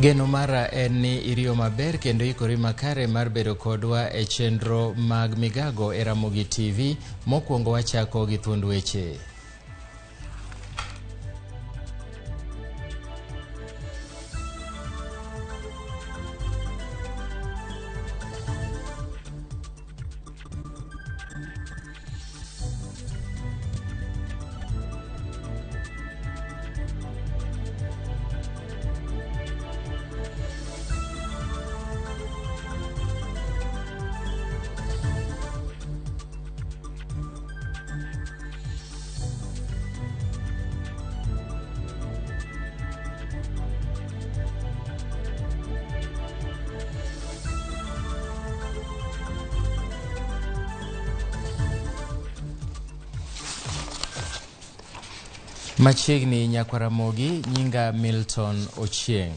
Geno mara en ni iriyo maber kendo ikori makare mar bedo kodwa e chenro mag migago e Ramogi TV. Mokwongo wachako gi thuond weche. Machiegni nyakwa Ramogi, nyinga Milton Ochieng.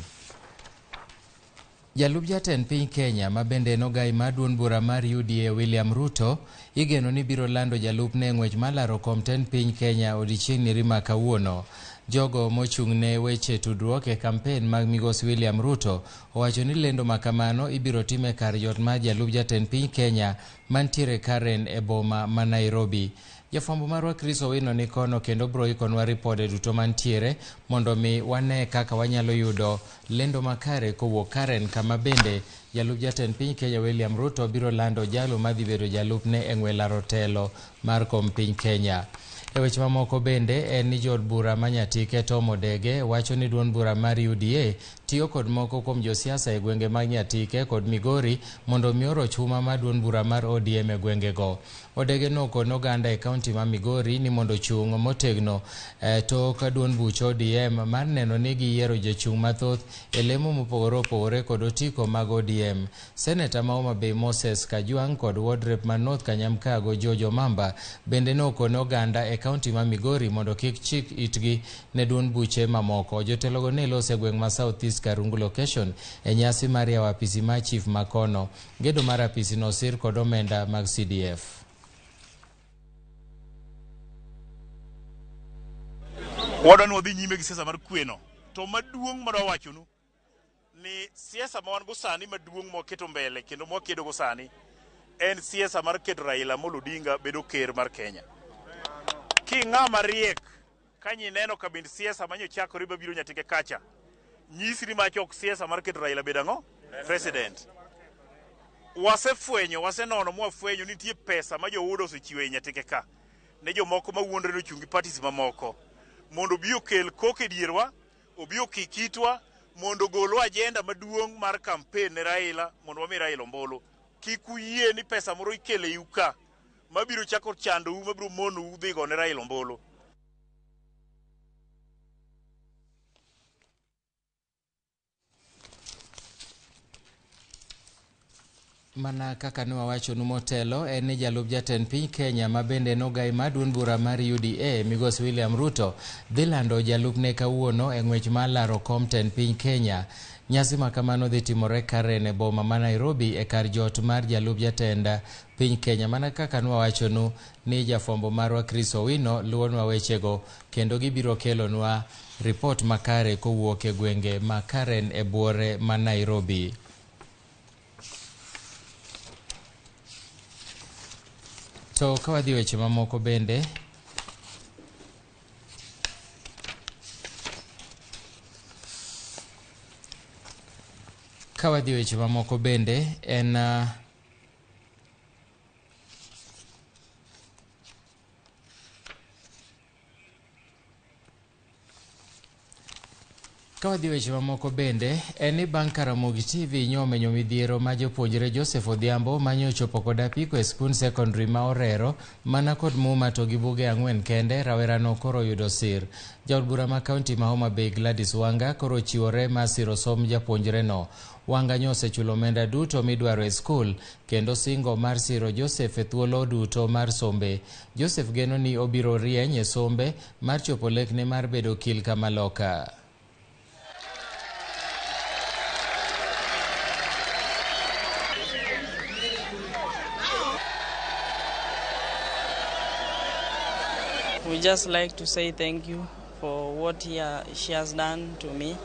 Jalup jatend piny Kenya mabende nogai mar duond bura mar UDA William Ruto igeno ni biro lando jalupne ng'wech mar laro kom tend piny Kenya odiochieng' rima kawuono. Jogo mochung'ne weche tudruok e kampen mag migosi William Ruto owacho ni lendo makamano ibiro time kar jot mar jalup jatend piny Kenya mantiere Karen e boma ma Nairobi. Jafwambo marwa Chris Owino ni kono kendo bro ikonwa ripode duto mantiere mondo mi wane kaka wanyalo yudo lendo makare kowuok Karen, kama bende jalup jatend piny Kenya William Ruto biro lando jalo madhi bedo jalupne e ng'we laro telo mar kom piny Kenya. E weche mamoko bende en ni jod bura manyatike Tom Odege wacho ni duond bura mar UDA tiyo kod moko kuom josiasa e gwenge mag Nyatike kod Migori mondo mi oroch huma mar duond bura mar ODM e gwenge go. Odege nokono oganda e kaunti ma Migori ni mondo chung' motegno tok duond buch ODM mar neno ni giyiero jochung' mathoth e lemo mopogore opogore kod otiko mag ODM. Seneta ma Homa Bay Moses Kajwang' kod Ward Rep ma North Kanyamkago Jojo Mamba bende nokono oganda e kaunti ma Migori mondo kik chik itgi ne duond buche mamoko. Jotelogo ne lose gweng' ma South East Karungu location e nyasi mar yawo apisi mar chief Makono. Gedo mar apisi no sir kod omenda mag CDF. Wadwani wadhi nyime gi siasa mar kweno. To maduong' madwa wachonu ni siasa ma wan go sani maduong' mwaketo mbele kendo mwakedo go sani en siasa mar keto Raila Amolo Odinga bedo ker mar Kenya. King'ama riek kanyi neno kabind siasa manyochakore mabiro Nyatike kacha nyisi ni machok siasa mar keto Raila bedo ang'o? President. Wasefwenyo, wasenono mwafwenyo ni nitie pesa ma jowuodo osechiwo e Nyatike ka ne jomoko mawuondore ni ochungi parties mamoko mondo obi okel koke dierwa, obi okikitwa mondo golwa ajenda maduong' mar kampen ne Raila mondo wami Raila ombulu. Kik uyie ni pesa moro ikele yuka mabiro chako chando u, mabiro mono u dhi go ne Raila ombulu. Mana kaka nwawachonu motelo en ni jalup jatend piny Kenya mabende nogai mar duond bura mar UDA migosi William Ruto dhi lando jalupne kawuono e ng'wech mar laro kom tend piny Kenya. Nyasi makamano dhi timore Karen e boma ma Nairobi e kar jot mar jalup jatend piny Kenya. Mana kaka nwawachonu ni jafwambo marwa Chris Owino luonwa wechego kendo gibiro kelonwa ripot makare kowuok e gwenge ma Karen e buore ma Nairobi. To kawadhi weche mamoko bende en ni bang' ka Ramogi TV nyomenyo midhiero ma jopuonjre Joseph Odhiambo manyochopo kod apiko e skund secondary ma Orero mana kod muma to gi buge 4 kende, rawerano koro yudo sir. Jaod bura ma kaunti ma Homa Bay Gladys Wanga koro chiwore ma siro som japuonjre no. Wanga nyose chulo omenda duto midwaro e skul kendo singo mar siro Joseph e thuolo duto mar sombe. Joseph geno ni obiro rieny e sombe mar chopo lekne mar bedo kil kama loka. We just like to say thank you for what she has done to me.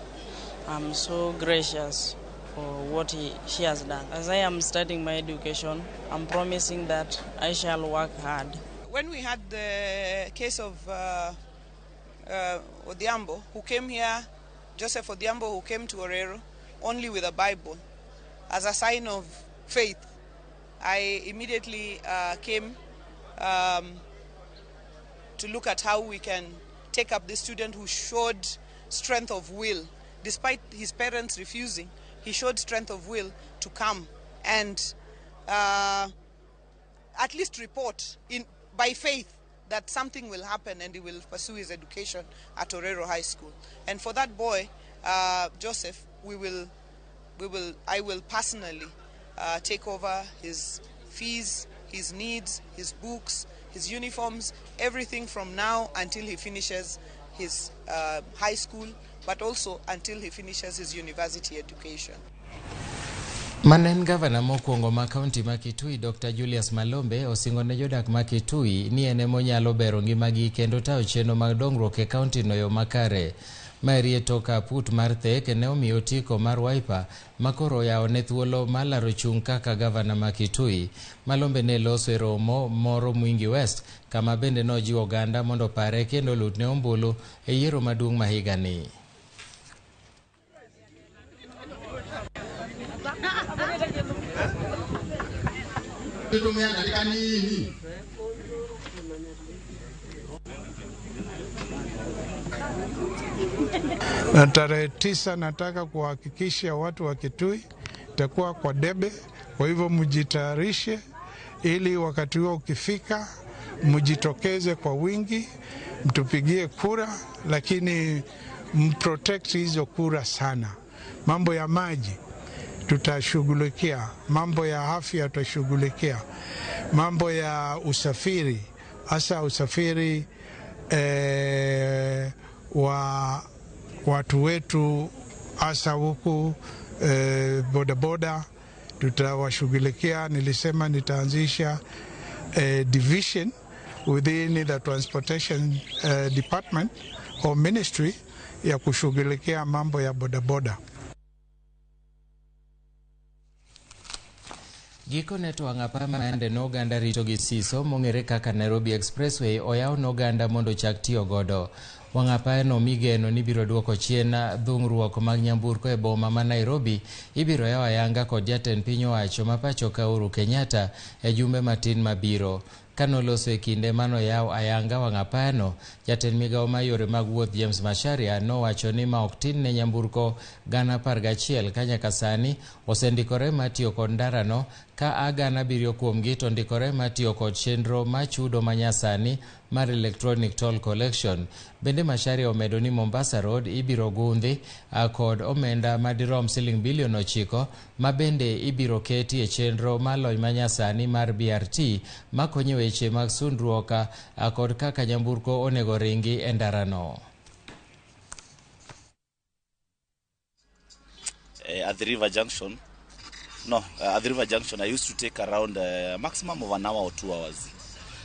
I'm so gracious for what she has done. As I am starting my education, I'm promising that I shall work hard. When we had the case of Odhiambo, who came here, Joseph Odhiambo, who came to Orero only with a Bible, as a sign of faith, I immediately came to look at how we can take up this student who showed strength of will. Despite his parents refusing, he showed strength of will to come and at least report by faith that something will happen and he will pursue his education at Orero High School. And for that boy, Joseph, I will personally take over his fees, his needs, his books, his uniforms, everything from now until he finishes his high school, but also until he finishes his university education. Manen gavana mokwongo ma kaunti ma Kitui Dr. Julius Malombe osingo ne jodak ma Kitui ni ene monyalo bero ngimagi kendo tayo chenro mag dongruok e kaunti no yo makare. Marie toka put mar thek ne omiyo tiko mar Wiper makoro yawo ne thuolo malaro chung kaka gavana ma Kitui. Malombe ne loso e romo moro Mwingi West kama bende nojiwo oganda mondo pare kendo lut ne ombulu e yiero maduong' ma higani. Na tarehe 9 nataka kuhakikisha watu wa Kitui itakuwa kwa debe, kwa hivyo mjitayarishe ili wakati huo ukifika mjitokeze kwa wingi, mtupigie kura, lakini mprotect hizo kura sana. Mambo ya maji tutashughulikia, mambo ya afya tutashughulikia, mambo ya usafiri, hasa usafiri wa watu wetu hasa huku bodaboda tutawashughulikia. Nilisema nitaanzisha division within the transportation department or ministry ya kushughulikia mambo ya bodaboda. Giko ne twang' apama ende noganda rito gi siso mong'ere kaka Nairobi Expressway oyaw noganda mondo chak tiyo godo. Wang' apaya no migeno ni biro duoko chien dhung'ruok mag nyamburko e boma ma Nairobi ibiro yaw ayanga kod jatend piny owacho ma pacho ka Uhuru Kenyatta e jumbe matin mabiro. Kanoloso e kinde mano yaw ayanga wang' apaya no, jatend migawo ma yore mag wuoth James Macharia nowacho ni ma ok tin ne nyamburko 11,000 ka nyaka sani osendikore matiyo kod ndara no, ka 7,000 kuomgi to ndikore matiyo kod chenro machudo manyasani mar electronic toll collection. Bende Macharia omedo ni Mombasa Road ibiro gundhi kod omenda madirom siling bilion 9 ma bende ibiro keti e chenro malony manyasani mar BRT makonyo weche mag sundruok kod kaka nyamburko onego ringi e ndara no. At the River Junction, at the River Junction, I used to take around maximum of an hour or 2 hours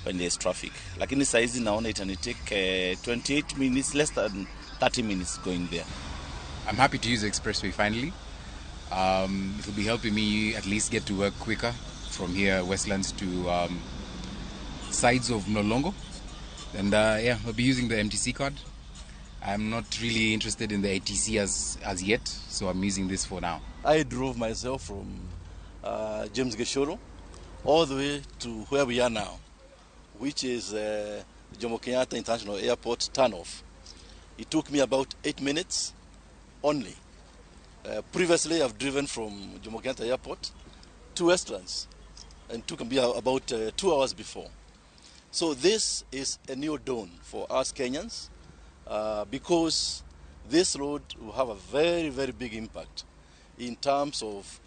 when there's traffic. Lakini saizi naona itani take 28 minutes, less than 30 minutes going there. I'm happy to use the Expressway finally. It will be helping me at least get to work quicker from here, Westlands to sides of Mlolongo. And yeah, I'll be using the MTC card. I'm not really interested in the ATC as yet, so I'm using this for now. I drove myself from James Geshoro all the way to where we are now, which is Jomo Kenyatta International Airport turnoff. It took me about 8 minutes only. Previously, I've driven from Jomo Kenyatta Airport to Westlands and took me about 2 hours before. So this is a new dawn for us Kenyans because this road will have a very, very big impact in terms of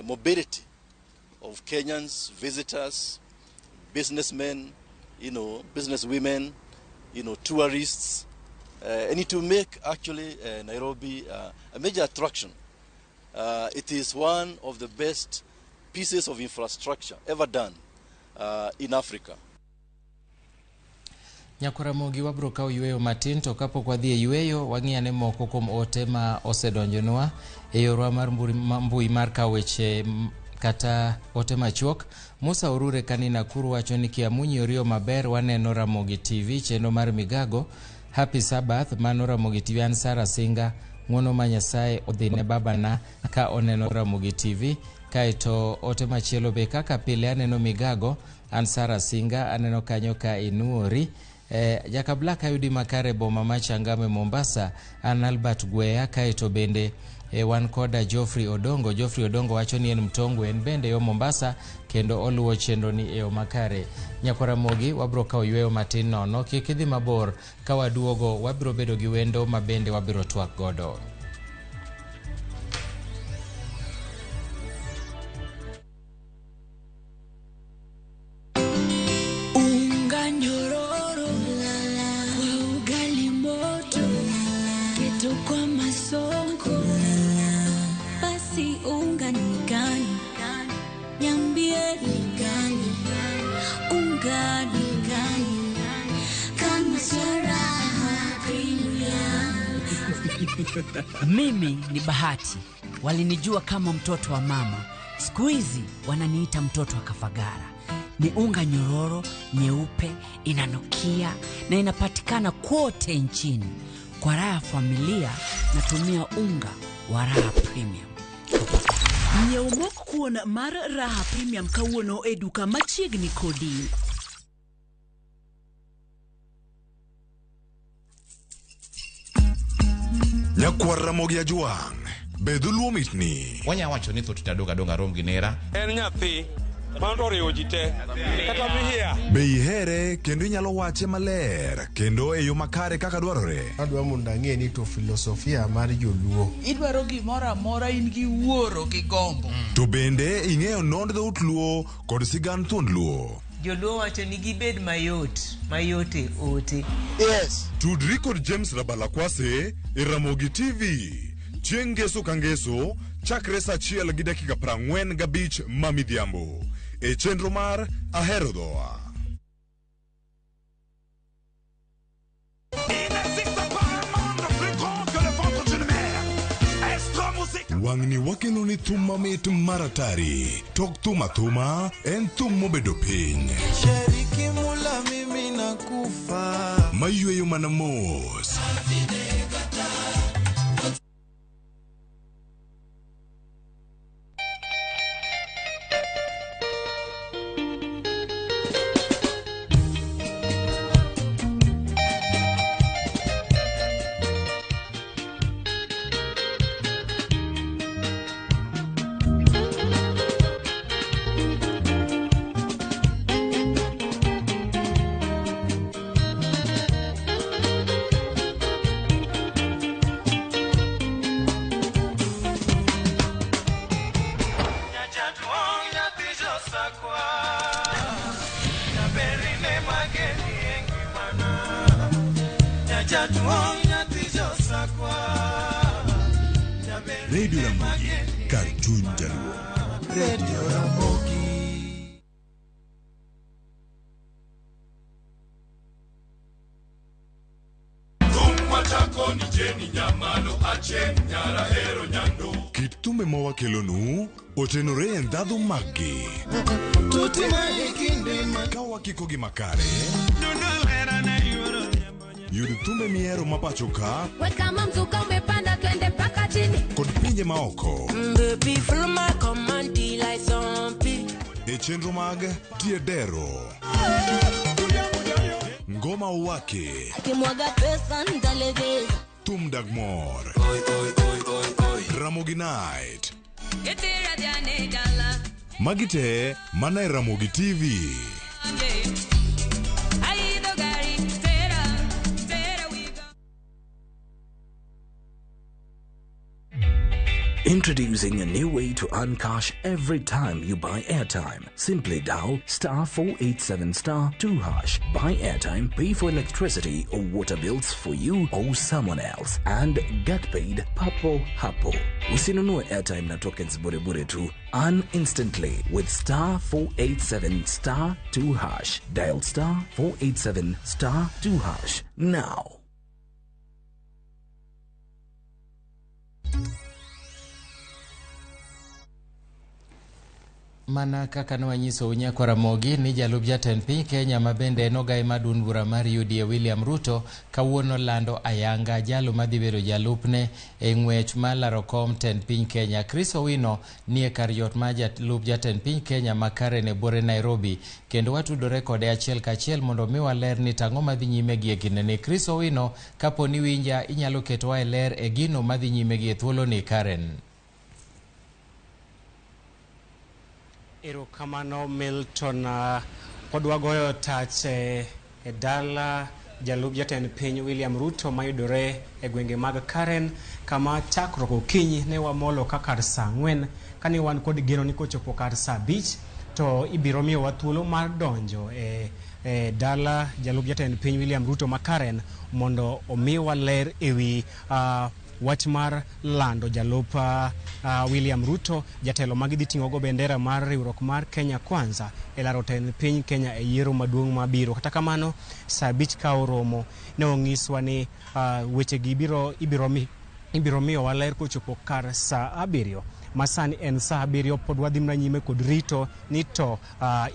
mobility of Kenyans, visitors, businessmen, businesswomen, tourists, and it will make actually Nairobi a major attraction. It is one of the best pieces of infrastructure ever done in Africa. Ramogi wabro kawo yweyo matin to kapok wadhi e yweyo wang'iyane moko kuom ote ma osedonjonwa e yorwa mar mbui mar kawo weche kata ote machuok. Musa Orure kani Nakuru wacho ni Kiamunyi oriyo maber, waneno Ramogi TV chendo mar migago. Happy Sabbath, mano Ramogi TV. An Sara Singa, ng'wono ma Nyasaye odhine babana ka oneno Ramogi TV. Kaito ote machielo be kaka pile aneno migago. An Sara Singa, aneno kanyo ka inuori. Jaka Black ayudi makare boma ma Changame Mombasa. An Albert Gweya, kaito bende wan koda Geoffrey Odongo wacho ni en Mtongwe, en bende yo Mombasa kendo oluwo chenro ni e yo makare. Ramogi wabro kawo yweyo matin nono, kik idhi mabor. Ka waduogo wabro bedo gi wendo ma bende wabro twak godo. Mimi ni Bahati, walinijua kama mtoto wa mama. Siku hizi wananiita mtoto wa Kafagara. Ni unga nyororo, nyeupe, inanukia na inapatikana kote nchini. Kwa raha familia natumia unga wa Raha Premium. Nyeumok kuon mar Raha Premium kawuono e duka machiegni kodi. Nyakwar Ramogi ajuang, bedu luo mitni. Wanya wacho ni to donga rom gi nera. En nyathi, mando riwo jite, kata mihia. Be ihere kendo inyalo wache maler, kendo e yo makare kaka dwarore. Adwa mondo ang'e ni to filosofia mar joluo. Idwaro gimoro amora in gi wuoro gi gombo. To bende ing'eyo nond dhout luo kod sigand thuond luo. Joluo wacho ni gibed mayote ote. Yes. Tudri kod James Rabalakwase e Ramogi TV. Chieng' ngeso ka ngeso, chakre saa 1:45 mamidhiambo. E chenro mar Ahero Dhoa. Wang'ni wakelo ni thum mamit maratari. Tok thuma en thum mobedo piny. Shariki mula mimi nakufa. Mayueyo mana mos. Radio Ramogi, kar chuny jaluo. Radio Ramogi. Kit thumbe ma wakelonu otenore e ndhadhu maggi. Ka wakiko gi makare, yud thumbe mihero mapacho ka kama mzuka umepanda twende mpaka chini kod pinje maoko. Baby follow my command like zombie. E chenro mag Tiedero, Ngoma Uwake, Kimwaga pesa ndalegeza Thum Dagmor, Ramogi Night. Etira diane dala Magite mana e Ramogi TV. Introducing a new way to earn cash every time you buy airtime. Simply dial *487*2#. Buy airtime, pay for electricity or water bills for you or someone else, and get paid papo hapo. Usinunue airtime na tokens bure tu. Earn instantly with *487*2#. Dial *487*2# now. Mana kaka nwanyiso unyako Ramogi ni jalup jatend piny Kenya mabende nogai maduond bura mar UDA William Ruto kawuono lando ayanga jalo madhi bedo jalupne e ng'wech mar laro kom tend piny Kenya. Chris Owino nie kar yot mar jalup jatend piny Kenya makare ne bore Nairobi, kendo watudore kode achiel kachiel mondo mi waler ni tang'o madhi nyime gi e kindeni. Chris Owino, kapo ni winja inyalo ketowa e ler e gino madhi nyime gi e thuolo ni Karen. Erokamano Milton, pod wagoyo tach e dala jalup jatend piny William Ruto mayudore e gwenge mag Karen, kama chakruok okinyi ne wamolo ka kar saa 4 kane wan kod geno ni kochopo kar saa 5 to ibiro miyowa thuolo mar donjo e dala jalup jatend piny William Ruto ma Karen mondo omiwa ler ewi wach mar lando jalup William Ruto, jatelo magidhi ting'ogo bendera mar riwruok mar Kenya Kwanza e laro tend piny Kenya e yiero maduong' mabiro. Kata kamano, saa 5 ka oromo ne ong'iswa ni wechegi ibiro miyowa ler kochopo kar saa 7. Masani en saa 7, pod wadhi mana nyime kod rito ni to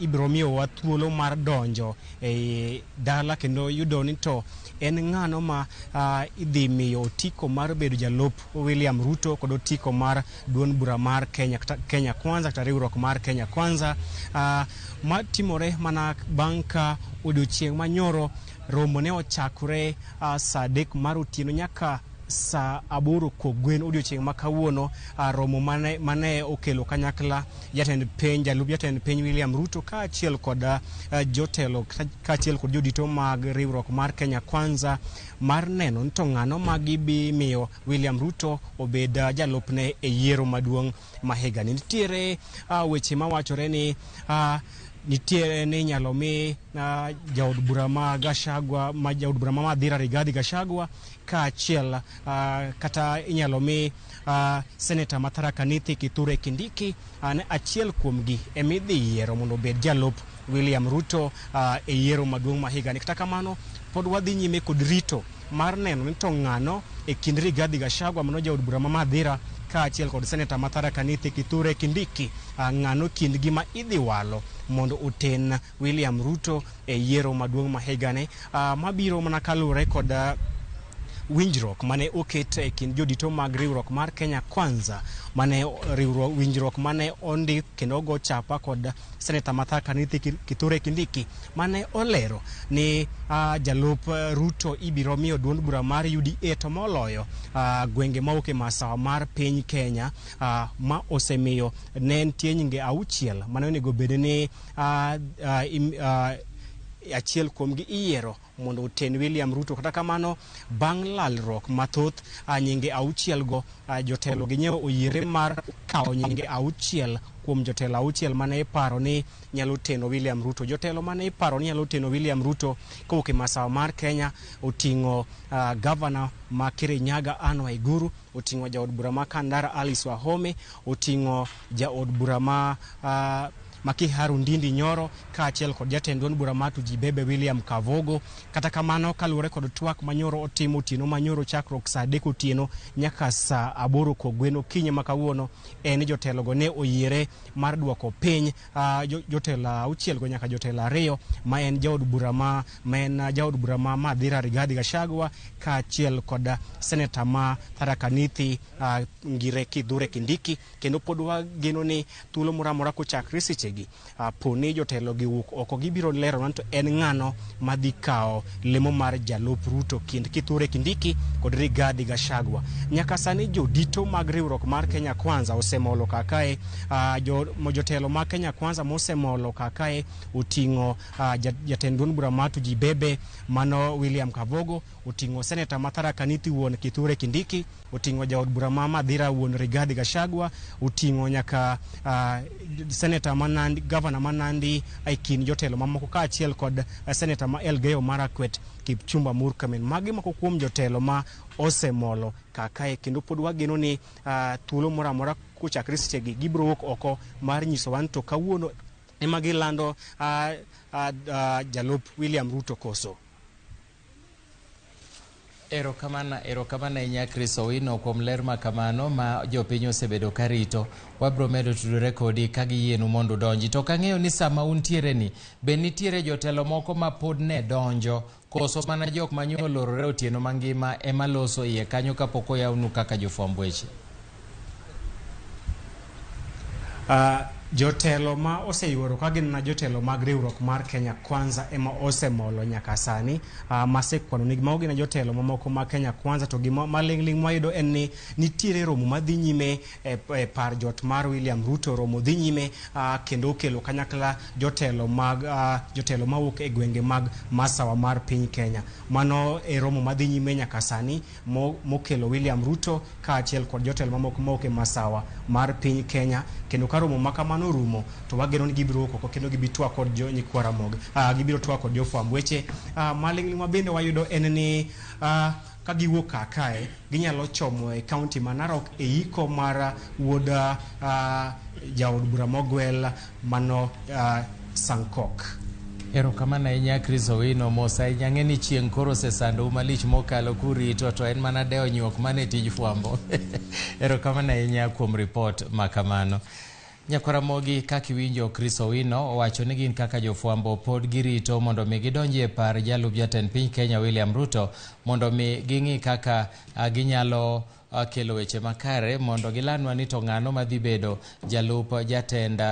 ibiro miyowa thuolo mar donjo e dala kendo yudo ni to en ng'ano ma idhi miyo otiko mar bedo jalup William Ruto kod otiko mar duond bura mar Kenya Kwanza kata riwruok mar Kenya Kwanza matimore mana bang' ka odiochieng' manyoro romo ne ochakore saa 3 mar otieno nyaka saa 8 kogwen odiochieng' ma kawuono. Romo mane okelo kanyakla jalup jatend piny William Ruto kaachiel kod jotelo kaachiel kod jodito mag riwruok mar Kenya Kwanza mar neno ni to ng'ano ma gibi miyo William Ruto obed jalupne e yiero maduong' ma higa ni. Nitiere weche mawachore ni nitiere ni nyalo mi jaod bura ma Gachagua ma jaod bura ma Madhira Rigathi Gachagua kaachiel kata inyalo mi Senator Tharaka Nithi Kithure Kindiki ne achiel kuomgi emidhi yiero mondo obed jalup William Ruto e yiero maduong' ma higa ni. Kata kamano pod wadhi nyime kod rito mar neno ni to ng'ano e kind Rigathi Gachagua mano jaod bura ma Madhira kaachiel kod Senator Tharaka Nithi Kithure Kindiki ng'ano kindgi ma idhi walo mondo oten William Ruto e yiero maduong' ma higa ni mabiro mana kalure kod winjruok mane oket e kind jodito mag riwruok mar Kenya Kwanza mane winjruok mane ondik kendo go chapa kod Senator Tharaka Nithi Kithure Kindiki mane olero ni jalup Ruto ibiro miyo duond bura mar UDA to moloyo gwenge mauke masawa mar piny Kenya ma osemiyo ne nitie nyinge 6 mane onego bed ni achiel kuomgi iyiero mondo oten William Ruto. Kata kamano bang' lalruok mathoth nyinge 6 go jotelo gi nyewo oyiere mar kawo nyinge 6 kuom jotelo 6 mane iparo ni nyalo teno William Ruto. Jotelo mane iparo ni nyalo teno William Ruto kowuok e masawa mar Kenya oting'o governor ma Kirinyaga Anne Waiguru, oting'o jaod bura ma Kandara Alice Wahome, oting'o jaod bura ma Kiharu Ndindi Nyoro kaachiel kod jatend duond bura ma Tujibebe William Kavogo. Kata kamano kaluwore kod twak manyoro otimo otieno manyoro chakruok saa 3 otieno nyaka saa 8 kogwen okinyi ma kawuono en jotelo go ne oyiere mar duoko piny jotelo 6 go nyaka jotelo 2 ma en jaod bura ma Madhira Rigathi Gachagua kaachiel kod Senator ma Tharaka Nithi Kithure Kindiki. Kendo pod wageno ni thuolo moramora kochakre seche gi poni jotelo gi wuok oko gibiro lero to en ng'ano madhi kawo lemo mar jalup Ruto kind Kithure Kindiki kod Rigathi Gachagua. Nyaka sani jodito mag riwruok mar Kenya Kwanza osemolo kakae jotelo mag Kenya Kwanza mosemolo kakae utingo jatend duond bura ma Tuji Bebe mano William Kavogo, utingo Senator Mathara Kanithi wuon Kithure Kindiki, utingo jaod bura ma Madhira wuon Rigathi Gachagua, utingo nyaka Senator Manandi, Governor Manandi aikin jotelo mamoko kaachiel kod Senator ma Elgeyo Marakwet Kipchumba Murkomen. Magi moko kuom jotelo ma osemolo kakae kendo pod wageno ni thuolo moro amora kuchakre sechegi gibiro wuok oko mar nyiso wan to kawuono ema gilando jalup William Ruto koso. Erokamana inya Chris Owino kuom ler makamano ma jopiny osebedo karito. Wabro medo tudore kodi ka giyienu mondo donji. To kang'eyo ni sama untiere ni be nitiere jotelo moko ma pod ne donjo koso mana jok manyolorore otieno mangima ema loso iye kanyo kapok oyawnu kaka jofwamb weche? Jotelo ma oseyuoro ka gin na jotelo mag riwruok mar Kenya Kwanza ema osemolo nyaka sani masekwano ni mago gin jotelo mamoko ma Kenya Kwanza to gima malingling mayudo en ni nitiere romo madhi nyime par jot mar William Ruto, romo dhi nyime kendo kelo kanyakla jotelo mawuok e gwenge mag masawa mar piny Kenya. Mano e romo madhi nyime nyaka sani mokelo William Ruto kaachiel kod jotelo mamoko mawuok e masawa mar piny Kenya, kendo ka romo makamano rumo to wageno ni gibiro koko kendo gibitwa kod nyikwa Ramogi, gibiro twa kod jofwamb weche. Malingling mabende wayudo en ni ka giwuok kakae ginyalo chomo e kaunti ma Narok e iko mar wuod jaod bura mogwel mano Sankok. Erokamana inya Chris Owino mosa inyang'e ni chieng' koro sesando malich mokalo kurito to en mana deo nyuok mane tij fwambo. Erokamana inya kuom report makamano. Ramogi kaka iwinjo Chris Owino owacho ni gin kaka jofwambo pod girito mondo mi gidonji e par jalup jatend piny Kenya William Ruto mondo mi ging'i kaka ginyalo kelo weche makare mondo gilanwa ni to ng'ano madhi bedo jalup jatend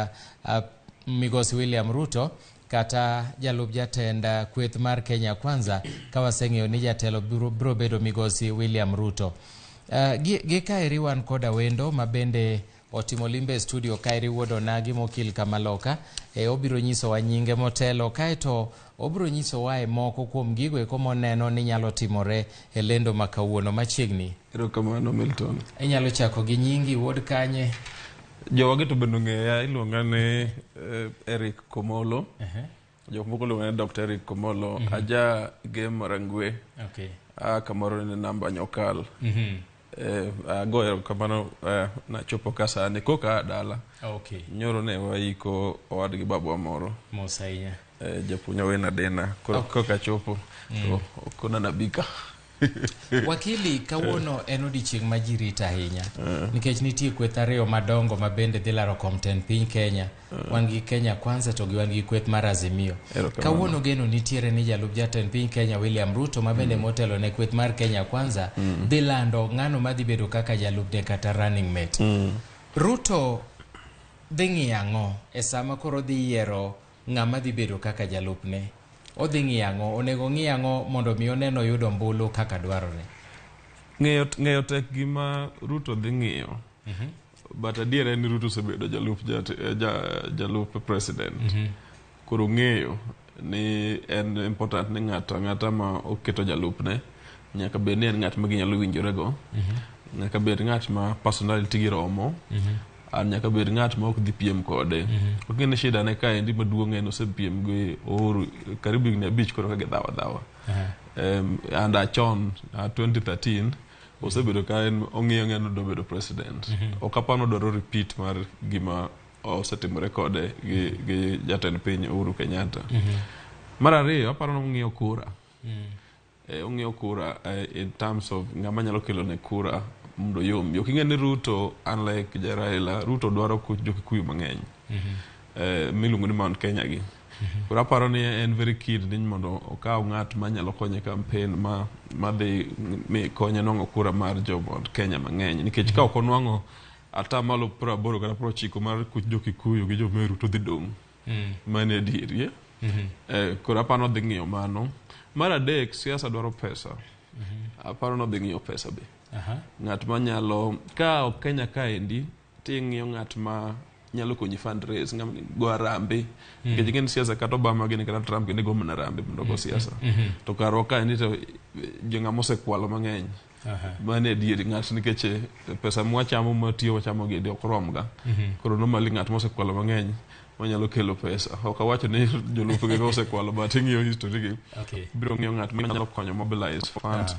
migosi William Ruto kata jalup jatend kweth mar Kenya Kwanza ka waseng'eyo ni jatelo biro bedo migosi William Ruto. Gikaeri wan koda wendo mabende otimo limbe studio kaeri wuodo nagi mokil Kamaloka obiro nyiso wa nyinge motelo kaeto obiro nyiso wa moko kuom gigo eko moneno ni nyalo timore e lendo makawuono machiegni. Erokamano Milton. Inyalo chako gi nyingi wuod kanye? Jowage to bendo ng'eya iluonga ni Eric Komolo. Jok moko luonga ni Dr. Eric Komolo. Aja game marangwe. Okay. Kamoro ni namba nyokal. Goyo kamano na chopo kasani koka dala. Okay. Nyoro ne waiko owadgi babwa moro. Mosainya. Japunya wena dena koka chopo to kona nabika. Wakili kawuono en odiochieng' ma ji rito ahinya nikech nitie kweth ariyo madongo ma bende dhi laro komten piny Kenya. Wan gi Kenya Kwanza to wan gi kweth mar Azimio. Kawuono geno nitiere ni jalup jatend piny Kenya William Ruto ma bende motelo ne kweth mar Kenya Kwanza dhi lando ng'ano madhi bedo kaka jalupne kata running mate. Ruto dhi ng'iyang'o e sama koro dhi yiero ng'ama dhi bedo kaka jalupne? Odhi ng'iyang'o, onego ng'iyang'o mondo mi oneno yudo mbulu kaka dwarore? Ng'eyo tek gima Ruto dhi ng'iyo. But adiera ni Ruto sebedo jalup president. Koro ng'eyo ni en important ni ng'ata ma oketo jalupne nyaka bed ni en ng'at ma ginyalo winjore go. Nyaka bed ng'at ma personality gi romo. Nyaka bed ng'at ma ok dhi piem kode. Okene shida ne ka endi maduong' en osepiem go oru karibu higni 5 koro ka gidhawa. And achon 2013 osebedo ka en ong'iyo ng'ano do bedo president. Ok apano dwaro repeat mar gima osetimore kode gi jatend piny Uhuru Kenyatta. Mar ariyo aparo ni ong'iyo kura. Ong'iyo kura in terms of ng'ama nyalo kelo ne kura mundo yom. Yo king'e ni Ruto unlike Raila, Ruto dwaro jo-Kikuyu mang'eny. Miluongo ni Mount Kenya gi. Koro aparo ni en very keen ni mondo okaw ng'at ma nyalo konye campaign ma dhi konye nwang'o kura mar jo Mount Kenya mang'eny. Nikech ka ok onwang'o atamalo 80 kata 90 mar jo Kikuyu gi jo Meru to dhi dong'. Mane adieri. Koro apano dhi ng'iyo mano. Mar adek, siasa dwaro pesa. Aparo no dhi ng'iyo pesa be. Ng'at ma nyalo, ka Kenya kaendi, ti ng'iyo ng'at ma nyalo konyi fundraise, ng'am go arambe. Nikech ng'en siasa kata Obama gini kata Trump gini go mana arambe mondo go siasa. To karo kaendi to jong'ama osekwalo mang'eny. Mane adieri ng'at nikech pesa mwachamo matiyo wachamo gidi ok romga. Koro normally ng'at mosekwalo mang'eny manyalo kelo pesa. Ok awacho ni jolupo gi osekwalo but ing'iyo history gi. Biro ng'iyo ng'at manyalo konyo mobilize funds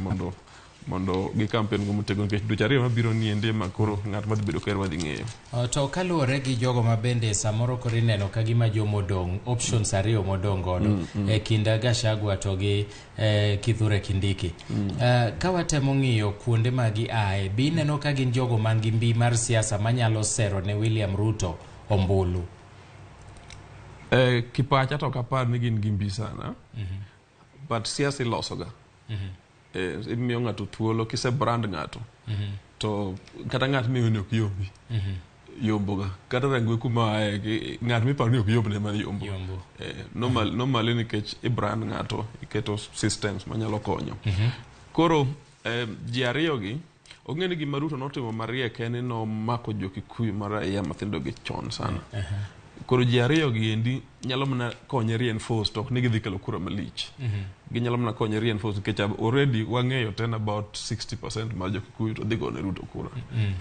mondo gi campaign go motego nikech dweche ariyo mabiro ni ende ma koro ng'at madhi bedo ker wadhi ng'eyo. To kaluwore gi jogo ma bende samoro koro ineno ka gima jomodong' options ariyo modong' godo e kinda Gachagua to gi Kithure Kindiki. Ka watemo ng'iyo kuonde ma gi ae, bi ineno ka gin jogo man gi mbi mar siasa manyalo sero ne William Ruto ombulu. Kipacha to kapar ni gin gi mbi sana. But siasa iloso ga. Imiyo ng'ato thuolo kise brand ng'ato. To kata ng'at miyo ni ok yombi. Yomboga. Kata rangwe kuma ng'at miparo ni ok yombi ne mani yombo. Normally nikech i-brand ng'ato, iketo systems manyalo konyo. Koro ji ariyo gi, ong'eni gima Ruto notimo mariek en ni nomako jo Kikuyu maraiya mathindo gi chon sana. Koro ji ariyo gi endi nyalo mana konye reinforce to ok ni gidhi kelo kura malich. Ginyalo mana konye reinforce nikech already wang'eyo ten about 60% mar jo Kikuyu to dhi gone Ruto kura.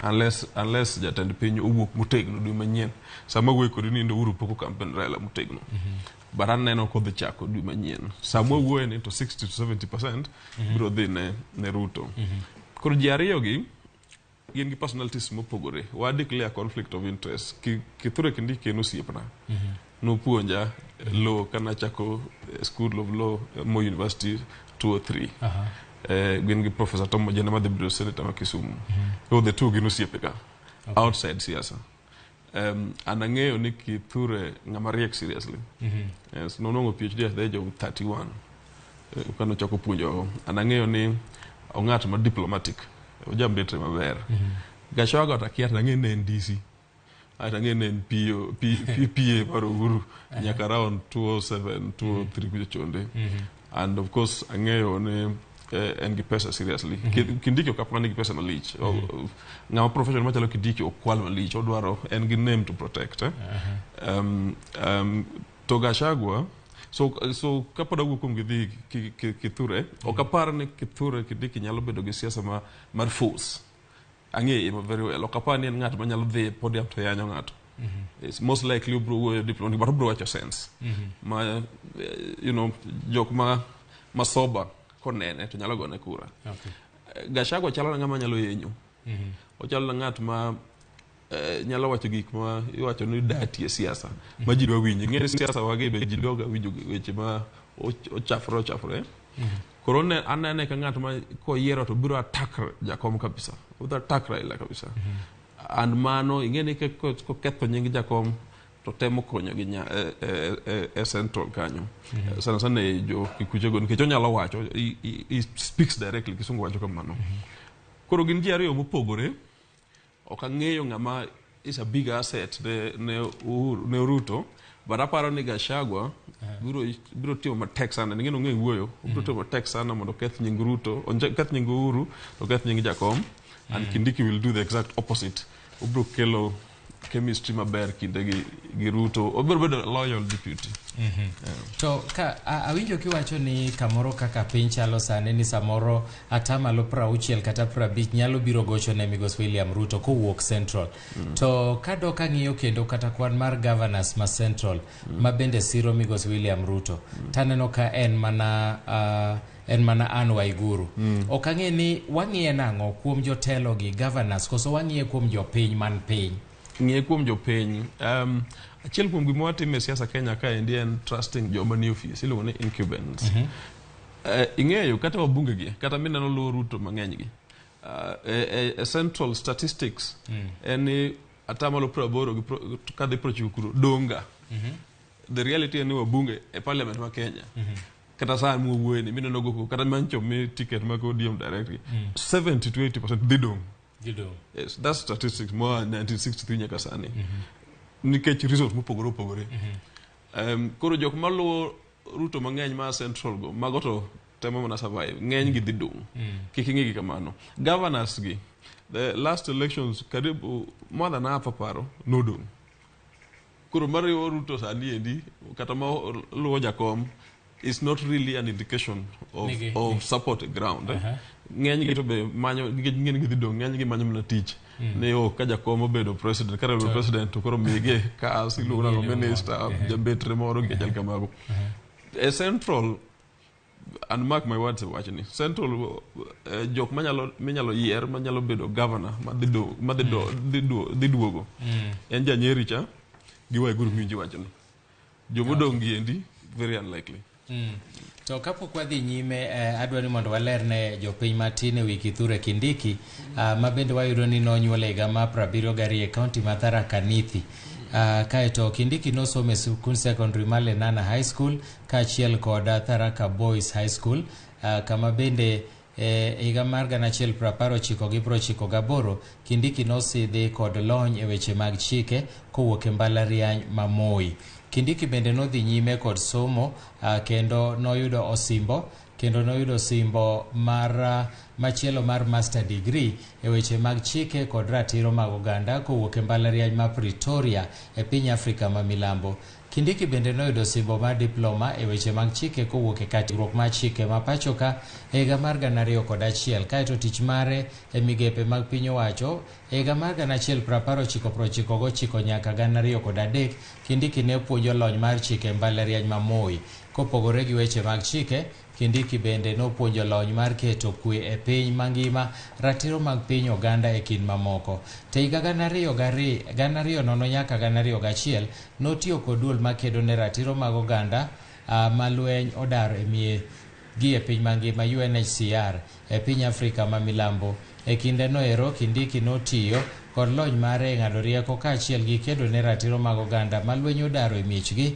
Unless jatend piny owuok motegno dwe manyien. Sama wuoyo kodi ni Uhuru poko campaign Raila motegno. But aneno kodhi chako dwe manyien. Sama wuoyo ni to 60 to 70% biro dhi ne Ruto. Koro ji ariyo gi gin gi personalities mopogore. Wa declare conflict of interest. Kithure Kindiki en osiepna. Nopuonja law kana chako School of Law Moi University 203. Gin gi Professor Tom Mojena madhi bedo senator ma Kisumu. The two gin osiepe ka. Outside siasa. An ang'eyo ni Kithure ng'ama riek seriously. Yes, nonongo PhD at the age of 31. Kano chako puonjo. An ang'eyo ni ong'at ma diplomatic. Ojambetre maber. Gachagua takia tang'e ne DC. Tang'e ne PA mar Uhuru nyaka around 207, 203 kujo chonde. And of course ang'eyo ne en gi pesa seriously. Kindiki ok apani gi pesa malich. Ng'ama professional machalo Kindiki okwal malich. Odwaro en gi name to protect. To Gachagua so kapod awuok kuom gidhi Kithure, ok apar ni Kithure Kindiki nyalo bedo gi siasa mar force. Ang'eye very well. Ok apar ni en ng'at manyalo dhi podium to yanyo ng'ato. It's most likely ubro wuoyo diplomatic, but ubro wacho sense. Ma, jok ma soba konene to nyalo gone kura. Gachagua chalo na ng'ama nyalo yenyo. Ochalo na ng'at ma nyalo wacho gik ma iwacho ni dati e siasa ma ji dwa winjo. Ng'e siasa wage be ji dwa winjo weche ma ochafre. Koro anene ka ng'at ma koyiero to biro attack jakom kabisa. Biro attack Raila kabisa. And mano ing'e ni ko ketho nying jakom to temo konyo gi e central kanyo. Sana jo Kikuyu go nikech onyalo wacho he speaks directly kisungu wacho kamano. Koro gin ji ariyo mopogore. Ok ang'eyo ng'ama is a big asset ne Ruto, but aparo ni Gachagua biro timo matek sana. Ng'eno ng'e wuoyo, biro timo matek sana mondo keth nying Ruto, keth nying Uhuru, to keth nying Jakom, and Kindiki will do the exact opposite. Obiro kelo chemistry maber kinde gi Ruto. Obiro bedo loyal deputy. To ka awinjo kiwacho ni kamoro kaka piny chalo sane ni samoro atamalo 60 kata 50 nyalo biro gocho ne Migos William Ruto kowuok Central. To kadok ang'iyo kendo kata kwan mar governors ma Central ma bende siro Migos William Ruto. Taneno ka en mana Anne Waiguru. Ok ang'e ni wang'iye nang'o kuom jotelo gi governors koso wang'iye kuom jopiny man piny. Ng'e kuom jopiny. Achiel kuom gima watimo e siasa Kenya ka endi en trusting joma ni office iluongo ni incumbents. Ing'eyo kata wabunge gi kata mineno luwo Ruto mang'eny gi. Central statistics en atamalo 80 kadhi 90 donga. The reality en ni wabunge e parliament ma Kenya. Kata saa mwuoye ni mineno go kata mancho me ticket ma go diem directly. 70 to 80% dhi dong. Yes, that's statistics more 1963 nyaka sani. Nikech result mopogore opogore. Koro jok maluwo Ruto mang'eny ma central go mago to temo mana survive ng'eny gi dhi dong. Kik ing'igi kamano. Governors gi the last elections karibu more than half aparo no dong. Koro mariwo Ruto sani endi kata ma luwo jakom is not really an indication of support ground. Ng'eny gi to be manyo ng'eny gi dhi dong ng'eny gi manyo mana tich. Ne o ka jakom obedo president kare lo president to koro mige ka asilu na minister jabetre moro gi jal kamago. A central and mark my words watching central jok manyalo yier manyalo bedo governor madhi duogo en Janyeri cha gi Waiguru Minji wachoni jomodong gi endi very unlikely. To kapok wadhi nyime adwa ni mondo waler ne jopiny matin ewi Kithure Kindiki ma bende wayudo ni nonyuol e higa ma 72 e kaunti ma Tharaka Nithi. Kaeto Kindiki nosomo e skul secondary ma Lenana High School kaachiel kod Tharaka Boys High School kama bende higa mar 1998 Kindiki nosidhi kod lony e weche mag chike kowuok e mbalariany ma Moi. Kindiki bende nodhi nyime kod somo kendo noyudo osimbo mar machielo mar master degree e weche mag chike kod ratiro mag oganda kowuok e mbalariany ma Pretoria e piny Afrika ma Milambo. Kindiki bende noyudo osimbo mar diploma e weche mag chike kowuok e katiruok mar chike ma pachoka e higa mar 2001 kaeto tich mare e migepe mag piny owacho e higa mar 1999 nyaka 2003 Kindiki ne puonjo lony mar chike mbalariany ma Moi. Kopogore gi weche mag chike, Kindiki bende nopuonjo lony mar keto kwe e piny mangima, ratiro mag piny oganda e kind mamoko. Te higa 2000 nyaka 2001 notiyo kod duol makedo ne ratiro mag oganda ma lweny odar e miye gi e piny mangima UNHCR e piny Afrika ma Milambo. E kinde no ero Kindiki notiyo kod lony mare e ng'ado rieko kaachiel gi kedo ne ratiro mag oganda ma lweny odaro e miechgi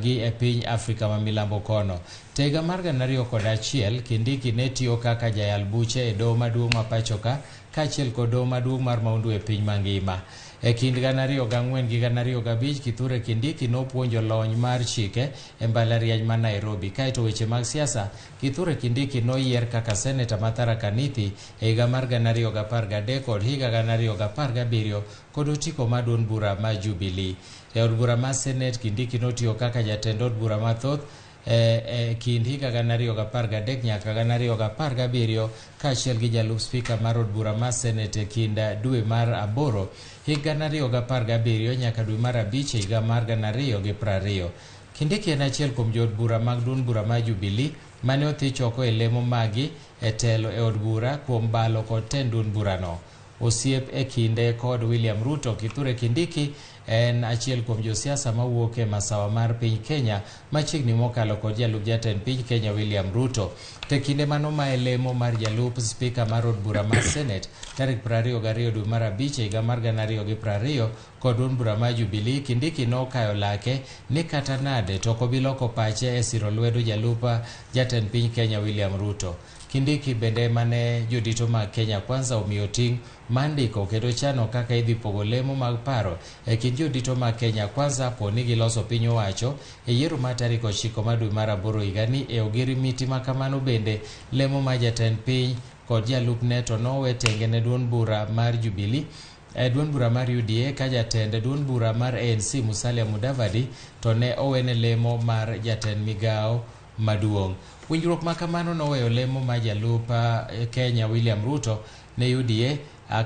gi e piny Afrika ma Milambo kono. Tega mar 2001 Kindiki ne tiyo kaka jayal buche e doho maduong' ma pachoka kaachiel kod doho maduong' mar Maundu e piny mangima. E kind 2004 gi 2005 Kithure Kindiki nopuonjo lony mar chike e mbalariany ma Nairobi. Kaeto weche mag siasa, Kithure Kindiki noyier kaka seneta ma Tharaka Nithi e higa mar 2013 kod higa 2017 kod otiko mar duond bura ma Jubilee. E od bura ma Senate Kindiki notiyo kaka jatend od bura mathoth e kind higa 2013 nyaka 2017 kaachiel gi jalup spika mar od bura ma Senate e kind dwe mar aboro higa 2017 nyaka dwe mar abich higa mar 2020. Kindiki en achiel kuom jood bura mag duond bura ma Jubilee mane othich oko e lemo magi e telo e od bura kuom balo kod tend duond burano. Osiep e kinde kod William Ruto, Kithure Kindiki en achiel kuom josiasa mawuok e masawa mar piny Kenya machiegni mokalo kod jalup jatend piny Kenya William Ruto. Te kinde mano ma e lemo mar jalup spika mar od bura mar Senate tarik 22 dwe mar abich higa mar 2020 kod duond bura ma Jubilee, Kindiki nokayo lake ni kata nade to kobiloko pache e siro lwedo jalup jatend piny Kenya William Ruto. Kindiki bende mane jodito mag Kenya Kwanza omiyo ting' mandiko kendo chano kaka idhi pogo lemo mag paro e kind jodito mag Kenya Kwanza poni giloso piny owacho e yiero mar tarik 9 dwe mar aboro higani. E ogirimiti ma kamano bende lemo ma jatend piny kod jalup neto nowe tenge ne duond bura mar Jubilee e duond bura mar UDA ka jatend duond bura mar ANC Musalia Mudavadi to ne owene lemo mar jatend migao maduong'. Winjruok ma kamano noweyo lemo ma jalup Kenya William Ruto ne UDA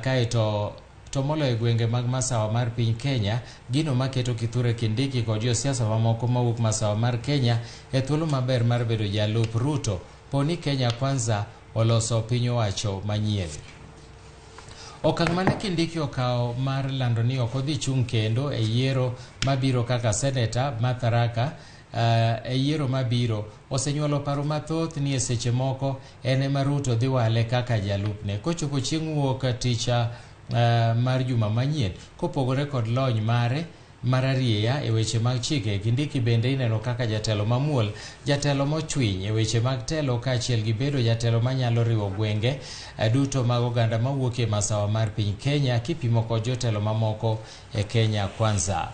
kaeto to moloyo gwenge mag masawa mar piny Kenya, gino maketo Kithure Kindiki kod josiasa mamoko mawuok masawa mar Kenya e thuolo maber mar bedo jalup Ruto poni Kenya Kwanza oloso piny owacho manyien. Okang' mane Kindiki okawo mar lando ni ok odhi chung' kendo e yiero mabiro kaka seneta ma Tharaka e yiero mabiro osenyuolo paro mathoth ni e seche moko ene ma Ruto dhi wale kaka jalupne kochopo chieng' wuok tich mar juma manyien kopogore kod lony mare mararieya e weche mag chike. Kindiki bende ineno kaka jatelo mamuol, jatelo mochwiny e weche mag telo kaachiel gi bedo jatelo manyalo riwo gwenge duto mag oganda mawuok e masawa mar piny Kenya kipimo kod jotelo mamoko e Kenya Kwanza.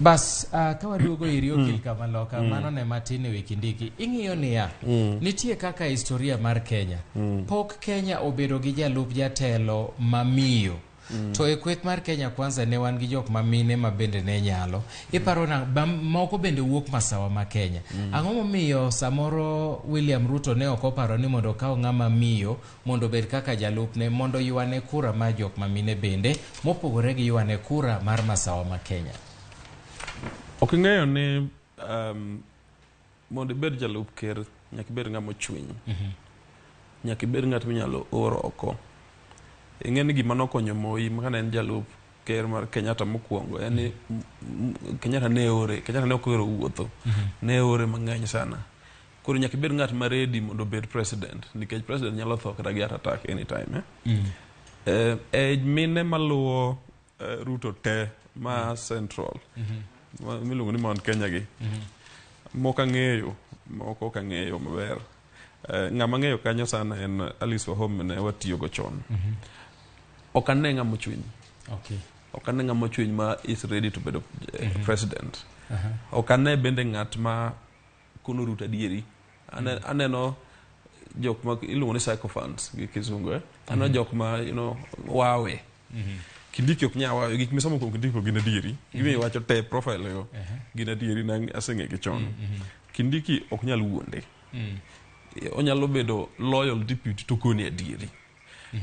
Bas, kawaduogo iri okil Kamaloka, mano ne matin e wi Kindiki. Ing'iyo niya, nitie kaka historia mar Kenya. Pok Kenya obedo gi jalup jatelo mamiyo. To e kweth mar Kenya Kwanza ne wan gi jok mamine ma bende ne nyalo. Iparo na moko bende wuok masawa ma Kenya. Ang'o momiyo samoro William Ruto ne ok oparo ni mondo okaw ng'ama miyo mondo bed kaka jalupne mondo ywane kura ma jok mamine bende mopogore gi ywane kura mar masawa ma Kenya. Ok ing'eyo ni mondo ibed jalup ker nyaka ibed ng'ama ochwiny. Nyaka ibed ng'at minyalo oro oko. Ing'e ni gima nokonyo Moi kane en jalup ker mar Kenyatta mokwongo en ni Kenyatta ne ok oro wuotho. Ne ore mang'eny sana. Koro nyaka ibed ng'at ma ready mondo obed president nikech president nyalo tho kata gi heart attack anytime. Mine maluwo Ruto te ma Central miluongo ni Mount Kenya gi moko ok ang'eyo maber. Ng'ama ng'eyo kanyo sana en Alice Wahome ne watiyogo chon. Ok ane ng'ama ochwiny. Ok ane ng'ama ochwiny ma is ready to be president. Ok ane bende ng'at ma kono Ruto adieri. Aneno jok ma iluongo ni sycophants gi Kizungu. Aneno jok ma wawe. Kindiki ok nya wawe. Gik misomo kuom Kindiki gin adieri. Gimi wacho te profile yo gin adieri na aseng'e gi chon. Kindiki ok nyal wuonde. Onyalo bedo loyal deputy to koni adieri.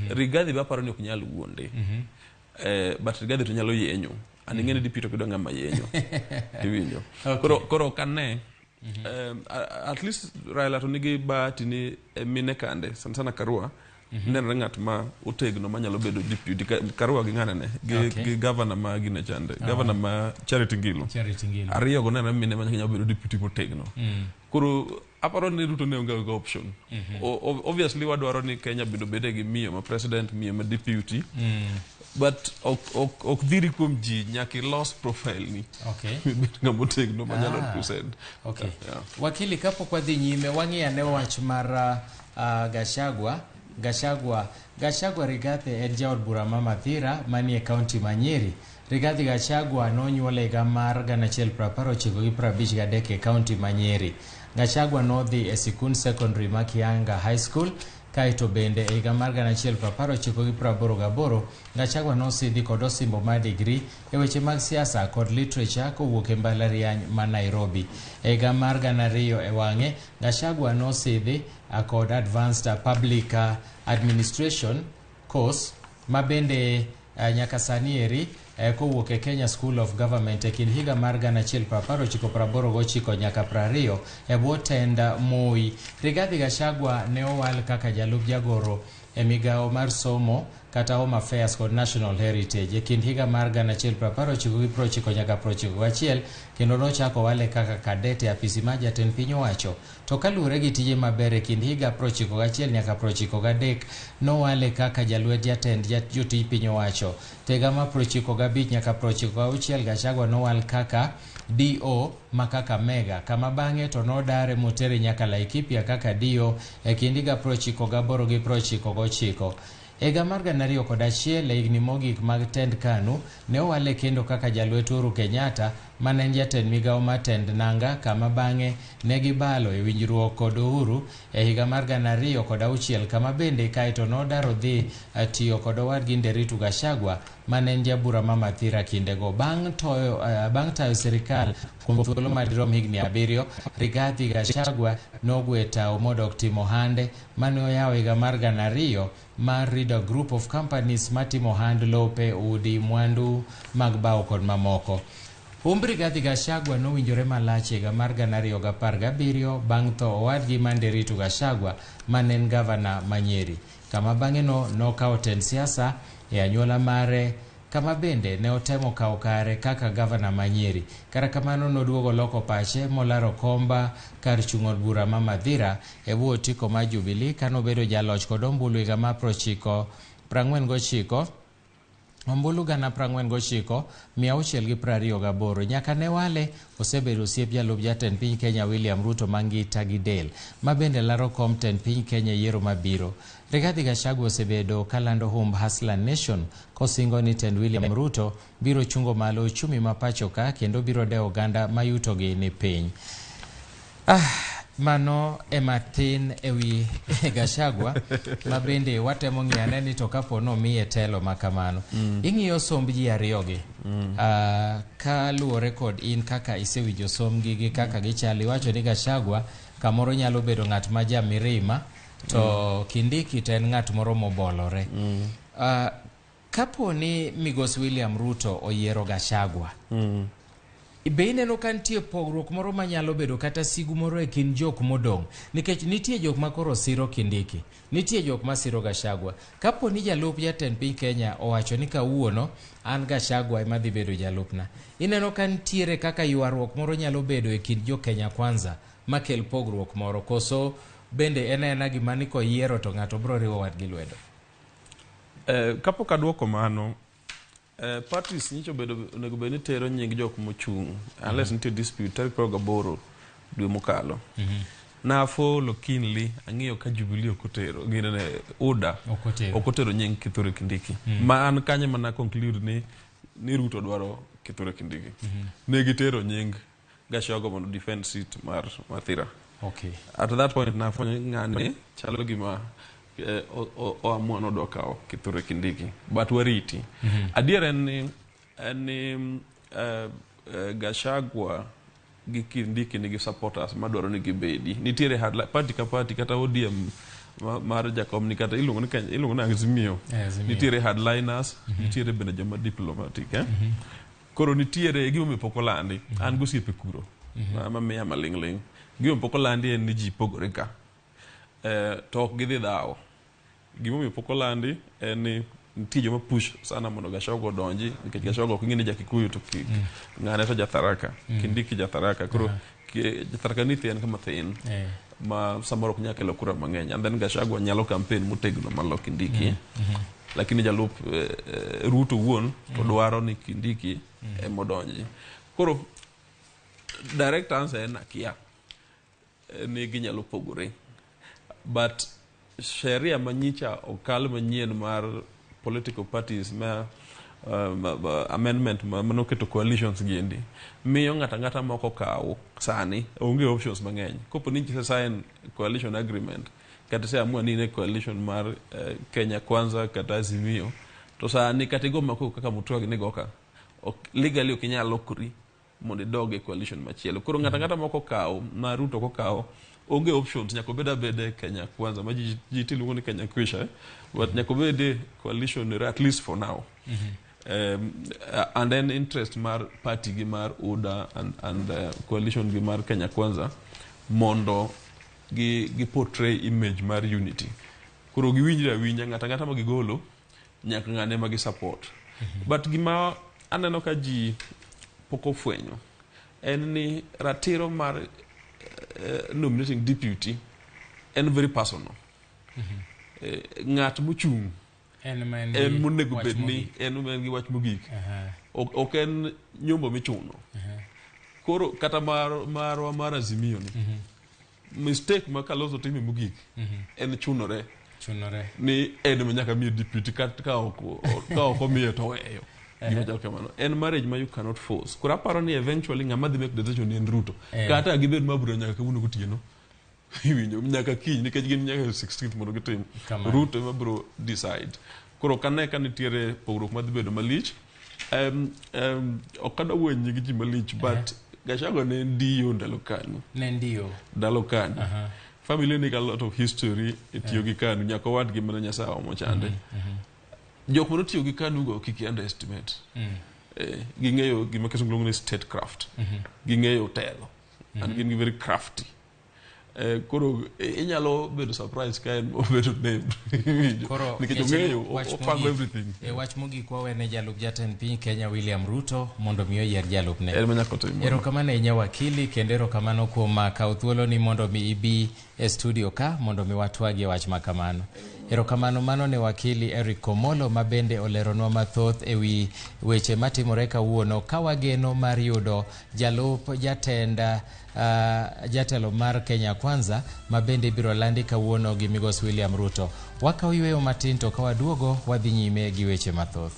Rigathi baparo ni ok nyal wuonde. But Rigathi to nyalo yenyo. Aning'e ni deputy ok ng'ama yenyo. Iwinjo. Koro kane at least Raila to nigi bahati ni mine kande sana Karua nenre ng'at ma otegno manyalo bedo deputy. Karua gi ng'ane gi governor ma gine chande. Governor ma Charity Ngilu. Ariyo go nenre mine manyalo bedo deputy motegno. Koro aparo ni Ruto ne onge option. Obviously wadwaro ni Kenya bede gi miyo ma president, miyo ma deputy. But ok dhiri kuom ji nyaka los profile ni. Ng'ama otegno manyalo represent. Wakili, kapok wadhi nyime wang'i ane wach mar Gachagua Rigathi en jaod bura ma Mathira manie kaunti ma Nyeri. Rigathi Gachagua nonyuole higa mar 1953 e kaunti ma Nyeri. Gachagua nodhi e sikund secondary ma Kianga High School kaito bende e higa mar 1988 Gachagua nosidhi kod osimbo mar degree e weche mag siasa kod literature kowuok e mbalariany ma Nairobi. E higa mar 2000 e wang'e Gachagua nosidhi kod advanced public administration course ma bende nyaka sani eri kowuok e Kenya School of Government e kind higa mar 1989 nyaka 20 e bwo tend Moi. Rigathi Gachagua ne owal kaka jalup jagoro e migawo mar somo kata Home Affairs kod National Heritage e kind higa mar 1990 nyaka 91 kendo nochako wale kaka cadet e apisi ma jatend piny owacho. To kaluwore gi tije maber e kind higa 91 nyaka 93 nowale kaka jalwet jatend jotij piny owacho. Higa ma 95 nyaka 96 Gachagua nowal kaka DO ma Kakamega, kama bang'e to nodare motere nyaka Laikipia kaka DO e kind higa 98 gi 99. Higa mar 2001 e higni mogik mag tend KANU ne owale kendo kaka jalwet Uhuru Kenyatta mane en jatend migawo mar tend nanga, kama bang'e ne gibalo e winjruok kod Uhuru e higa mar 2006 kama bende kaito nodaro dhi tiyo kod owadgi Nderitu Gachagua mane en jabura ma Mathira kindego. Bang' tayo sirikal kuom thuolo madirom higni 7, Rigathi Gachagua nogwe tao modok timo hande mane oyawo higa mar 2000 mar Rido Group of Companies matimo hand lope, udi, mwandu mag bao kod mamoko. Rigathi Gachagua nowinjore malach higa mar 2017 bang' tho owadgi Nderitu Gachagua mane en gavana ma Nyeri, kama bang'e nokawo tend siasa e anyuola mare, kama bende ne otemo kawo kare kaka gavana ma Nyeri. Kara kamano noduogo loko pache molaro komba kar chung' od bura ma Mathira e bwo otiko ma Jubilee kanobedo jaloch kod ombulu higa mar 1949 Ombulu gana 49 628 nyaka ne wale osebedo osiep jalup jatend piny Kenya William Ruto Mangita gi del ma bende laro kom tend piny Kenya yiero mabiro. Rigathi Gachagua osebedo kalando humb Hustler Nation kosingo ni tend William Ruto biro chungo malo uchumi ma pacho ka kendo biro de oganda mayuto gi ni piny. Mano ematin ewi Gachagua ma bende watemo ng'iyane ni to kapo no miye telo makamano. Ing'iyo somb ji ariyogi ka luwore kod in kaka isewinjo sombgi gi kaka gichali. Wacho ni Gachagua kamoro nyalo bedo ng'at ma jamirima to Kindiki to en ng'at moro mobolore. Kapo ni Migos William Ruto oyiero Gachagua, be ineno ka nitie pogruok moro manyalo bedo kata sigu moro e kind jok modong', nikech nitie jok ma koro siro Kindiki, nitie jok ma siro Gachagua. Kapo ni jalup jatend piny Kenya owacho ni kawuono an Gachagua ema dhi bedo jalupna, ineno ka nitiere kaka ywaruok moro nyalo bedo e kind jo Kenya Kwanza makel pogruok moro, koso bende ena gima ni koyiero to ng'ato biro riwo wadgi lwedo? Kapok aduoko mano, parties nyicho bedo onego bed ni tero nying jok mochung' unless nitie dispute tarik 28 dwe mokalo. Nafolo Kinley ang'iyo ka Jubilee okotero ginene UDA okotero nying Kithure Kindiki. Ma an kanye mana conclude ni Ruto dwaro Kithure Kindiki. Ne gitero nying Gachagua mondo defend seat mar Mathira. Okay. At that point nafwenyo ng'ani chalo gima oamua nodwa kao Kithure Kindiki, but wariti. Adier en ni Gachagua gi Kindiki nigi supporters madwaro ni gibedi. Nitiere party ka party kata ODM mar Jacob ni kata iluongo ni Azimio. Nitiere hardliners, nitiere bende joma diplomatic. Koro nitiere gima mipokolandi, an gosiepe kuro, mamiya maling'ling'. Gima mipokolandi en ni ji pogore ka. To ok gidhi dhawo. Gima mipokolandi en ni nitie joma push sana mondo Gachagua odonji, nikech Gachagua ok ing'e Jakikuyu to ng'ane to Jatharaka, Kindiki Jatharaka. Koro Jatharaka ni en kama thin ma samoro ok nyal kelo kura mang'eny, and then Gachagua nyalo campaign motegno malo Kindiki. Lakini jalup Ruto wuon to dwaro ni Kindiki emodonji. Koro direct answer en akia ni ginyalo pogore. But sheria manyicha okal manyien mar political parties amendment manoketo coalitions giendi miyo ng'ata moko kawo sani onge options mang'eny. Kopo ni sign coalition agreement kata se amua ni ne coalition mar Kenya Kwanza kata Azimio, to sani katigo mako kaka Mutua ni goka legally okinyal lokri mondo dog e coalition machielo. Koro ng'ata moko kawo na Ruto ko kawo onge options, nyako beda Kenya Kwanza ma ji tiluongo ni Kenya Kwisha, but nyako bede coalition at least for now. And then interest mar party gi mar UDA and coalition gi mar Kenya Kwanza mondo gi portray image mar unity. Kuro giwinjra winja ng'ata ma gigolo nyaka ng'ane ma gi support. But gima aneno ka ji poko fwenyo en ni ratiro mar nominating deputy and very personal. Ng'at mochung' en monego bed ni en gi wach mogik. Ok en nyombo michuno. Koro kata mar Azimio ni mistake ma Kalonzo time mogik en chunore ni en manyaka mi deputy ka ok omiye to weyo. En marriage ma you cannot force. Kura paro ni eventually ng'ama dhi make decision en Ruto. Kata gibed maburo nyaka kawuono gotieno. Iwinjo nyaka kiny nikech gin nyaka 16th mondo gitim. Ruto ema biro decide. Koro kane ka nitiere pogruok madhi bedo malich. Ok adwa wuoyo gi ji malich, but Gachagua ne ndiyo ndalo kanu. Ne ndiyo. Ndalo kanu. Family ni a lot of history itiyo gi kanu nyaka wadgi mana Nyasaye omochande. Jok mono tiyo gi kanu go kiki underestimate. Ging'eyo gima kisungu luongo ni statecraft. Ging'eyo telo. And gin very crafty. Koro inyalo bedo surprise ka en obedo named. Koro nikech opango everything. Wach mogik wawene jalup jatend piny Kenya William Ruto mondo miyo yier jalupne. Erokamano inya wakili kendo erokamano kuom kawo thuolo ni mondo mi ibi e studio ka mondo mi watwagie wach makamano. Erokamano mano ne wakili Eric Komolo mabende oleronwa mathoth ewi weche matimore kawuono kawageno mar yudo jalup jatelo mar Kenya Kwanza mabende biro landi kawuono gi Migos William Ruto. Wakaw yweyo matin to kawaduogo wadhi nyime gi weche mathoth.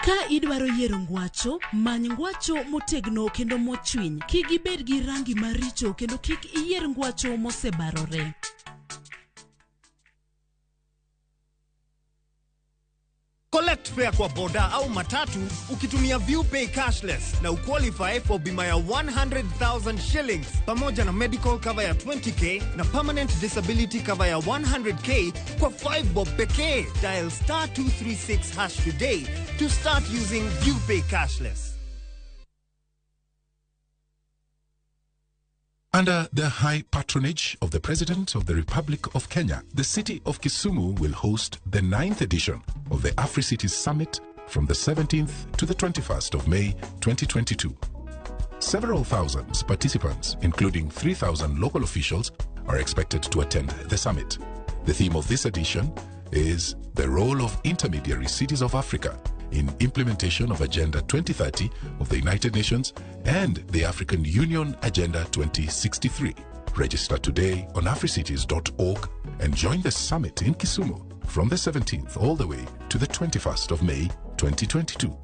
Ka idwaro yiero ngwacho, many ngwacho motegno kendo mochwiny. Kik ibed gi rangi maricho kendo kik iyier ngwacho mosebarore. Collect fare kwa boda au matatu ukitumia ViewPay cashless na uqualify for bima ya 100,000 shillings pamoja na medical cover ya 20k na permanent disability cover ya 100k kwa 5 bob pekee. Dial *236# today to start using ViewPay cashless. Under the high patronage of the President of the Republic of Kenya, the city of Kisumu will host the 9th edition of the Africities Summit from the 17th to the 21st of May 2022. Several thousand participants, including 3,000 local officials, are expected to attend the summit. The theme of this edition is the role of intermediary cities of Africa in implementation of Agenda 2030 of the United Nations and the African Union Agenda 2063. Register today on africities.org and join the summit in Kisumu from the 17th all the way to the 21st of May 2022.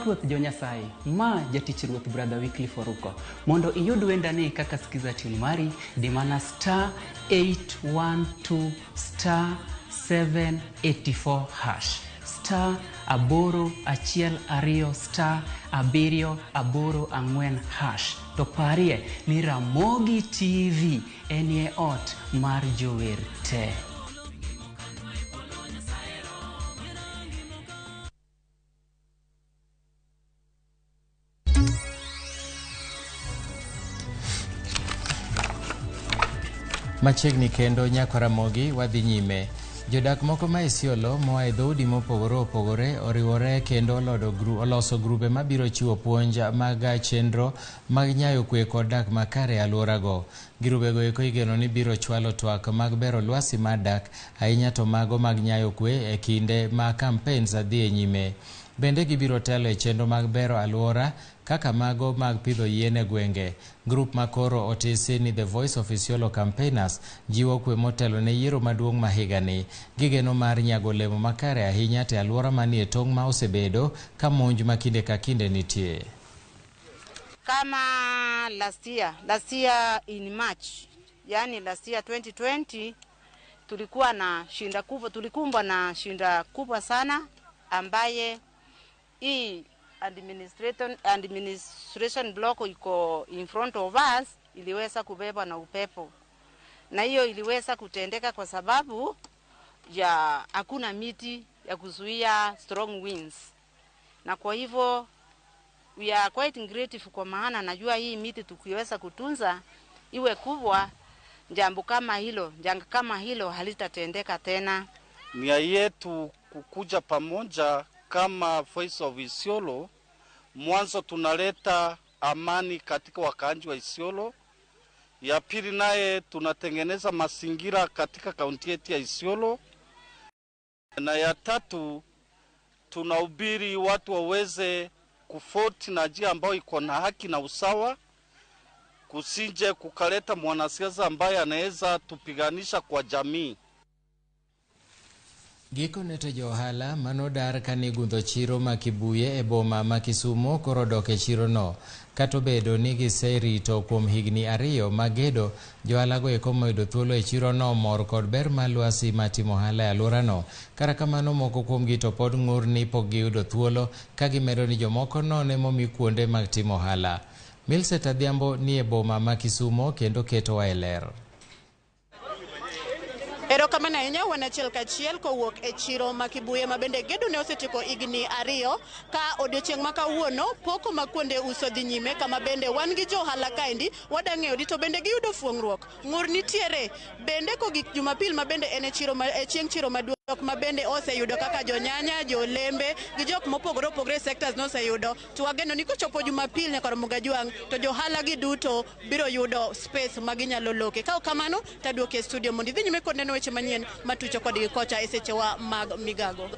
Ruoth Jonyasai, ma jatich Ruoth Brother Wycliffe Oruko. Mondo iyud wendani kaka sikiza tune mari, dimana *812 *784# *784#. To parie ni Ramogi TV enie ot mar jower te. Machiegni kendo nyako Ramogi wadhi nyime. Jodak moko ma Isiolo moa e dhoudi mopogore opogore oriwore kendo oloso grube mabiro chiwo puonj mag chenro mag nyayo kwe kod dak makare e alworago. Girubego eko igeno ni biro chwalo twak mag bero lwasi mar dak, ahinya to mago mag nyayo kwe e kinde ma campaigns dhi e nyime. Bende gibiro telo e chenro mag bero alwora kaka mago mag pidho yien e gwenge. Grup makoro otisi ni The Voice of Isiolo Campaigners jiwo kwe motelo ne yiero maduong' ma higani. Gigeno mar nyago olemo makare ahinya te alwora manie tong' ma osebedo ka monj ma kinde ka kinde nitie. Kama last year in March, yani last year 2020 tulikuwa na shinda kubwa, tulikumbwa na shinda kubwa sana ambaye hii administration block iko in front of us iliweza kubebwa na upepo, na hiyo iliweza kutendeka kwa sababu ya hakuna miti ya kuzuia strong winds, na kwa hivyo we are quite grateful kwa maana najua hii miti tukiweza kutunza iwe kubwa, jambo kama hilo halitatendeka tena. Nia yetu kukuja pamoja kama Voice of Isiolo, mwanzo tunaleta amani katika wakaanji wa Isiolo. Ya pili naye tunatengeneza mazingira katika kaunti yetu ya Isiolo. Na ya tatu tunahubiri watu waweze kufoti na njia ambayo iko na haki na usawa, kusinje kukaleta mwanasiasa ambaye anaweza tupiganisha kwa jamii. Giko neto johala manodar kanigundho chiro makibuye e boma ma Kisumu koro dok e chiro no. Kato bedo ni giserito kuom higni 2 magedo, johalago eko moyudo thuolo e chiro no mor kod ber malwasi matimo ohala e alwora no. Kara kamano moko kuomgi to pod ng'ur ni pok giyudo thuolo ka gimedo ni jomoko nono momi kuonde mag timo ohala. Milset Adhiambo ni e boma ma Kisumu kendo ketowa e ler. Erokamano ahinya wan achiel kachiel kowuok e chiro makibuye mabende gedo ne osetieko higni 2 ka odiochieng' ma kawuono poko ma kuonde uso dhi nyime kama bende wan gi johala kaendi wadang'eyo di to bende giyudo fuong'ruok. Ng'ur nitiere bende kogik Jumapil mabende en e chieng' chiro maduong' mabende oseyudo kaka jonyanya, jolembe gi jok mopogore opogore sectors noseyudo. To wageno ni kochopo Jumapil nyaka romo gajwang' to johala gi duto biro yudo space maginyalo loke. Ka kamano taduoke studio mondo idhi nyime kod neno weche manyien matucho kodgi kocha e sechewa mag migago.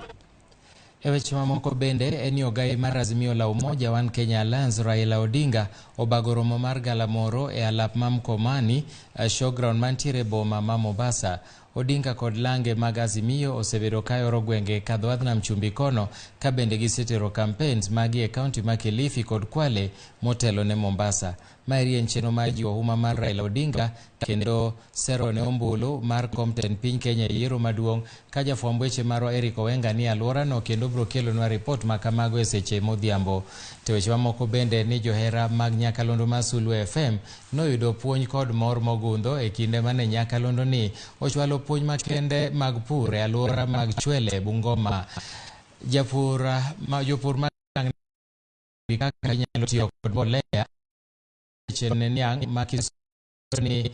E weche mamoko bende en yo gai mar Azimio la Umoja One Kenya Alliance Raila Odinga obago romo mar galamoro e alap ma Mkomani showground mantiere boma ma Mombasa. Odinga kod lange mag Azimio osebedo kayoro gwenge kadho nam chumbi kono ka bende gisetero campaigns magi e kaunti ma Kilifi kod Kwale motelo ne Mombasa. Maeri en chenro mar jiwo huma mar Raila Odinga kendo sero ne ombulu mar Compton piny Kenya yiero maduong' ka jafwamb weche marwa Eric Owenga ni alwora no kendo bro kelonwa ripot ma kamago e seche modhiambo. To weche mamoko bende ni johera mag nyakalondo ma Sulu FM noyudo puonj kod mor mogundho e kinde mane nyakalondo ni ochwalo puonj makende mag pur e alwora mag Chwele Bungoma. Jopur mag kaka nyalo tiyo kod mbolea chene niang' makisoni